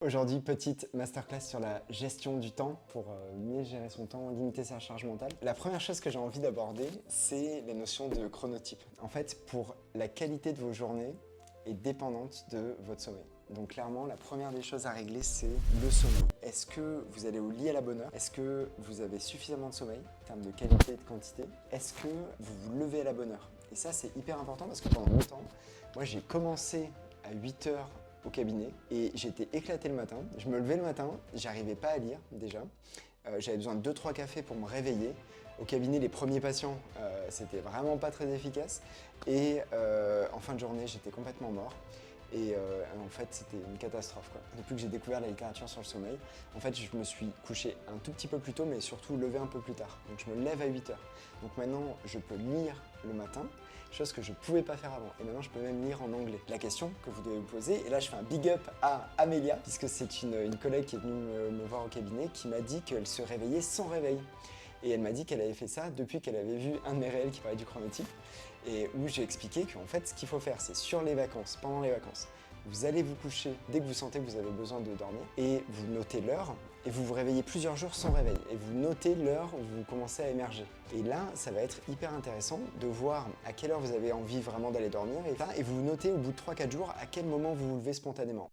Aujourd'hui, petite masterclass sur la gestion du temps pour mieux gérer son temps, limiter sa charge mentale. La première chose que j'ai envie d'aborder, c'est la notion de chronotype. En fait, pour la qualité de vos journées est dépendante de votre sommeil. Donc clairement, la première des choses à régler, c'est le sommeil. Est-ce que vous allez au lit à la bonne heure? Est-ce que vous avez suffisamment de sommeil en termes de qualité et de quantité? Est-ce que vous vous levez à la bonne heure? Et ça, c'est hyper important parce que pendant longtemps, moi j'ai commencé à 8 heures au cabinet et j'étais éclaté le matin. Je me levais le matin, j'arrivais pas à lire déjà. J'avais besoin de 2-3 cafés pour me réveiller. Au cabinet, les premiers patients, c'était vraiment pas très efficace. Et en fin de journée, j'étais complètement mort. Et en fait, c'était une catastrophe, quoi. Depuis que j'ai découvert la littérature sur le sommeil, en fait, je me suis couché un tout petit peu plus tôt, mais surtout levé un peu plus tard. Donc je me lève à 8 heures. Donc maintenant, je peux lire le matin, chose que je ne pouvais pas faire avant. Et maintenant, je peux même lire en anglais. La question que vous devez vous poser, et là, je fais un big up à Amélia, puisque c'est une collègue qui est venue me voir au cabinet, qui m'a dit qu'elle se réveillait sans réveil. Et elle m'a dit qu'elle avait fait ça depuis qu'elle avait vu un de mes réels qui parlait du chronotype et où j'ai expliqué qu'en fait, ce qu'il faut faire, c'est sur les vacances, pendant les vacances, vous allez vous coucher dès que vous sentez que vous avez besoin de dormir et vous notez l'heure et vous vous réveillez plusieurs jours sans réveil et vous notez l'heure où vous commencez à émerger. Et là, ça va être hyper intéressant de voir à quelle heure vous avez envie vraiment d'aller dormir et vous notez au bout de 3-4 jours à quel moment vous vous levez spontanément.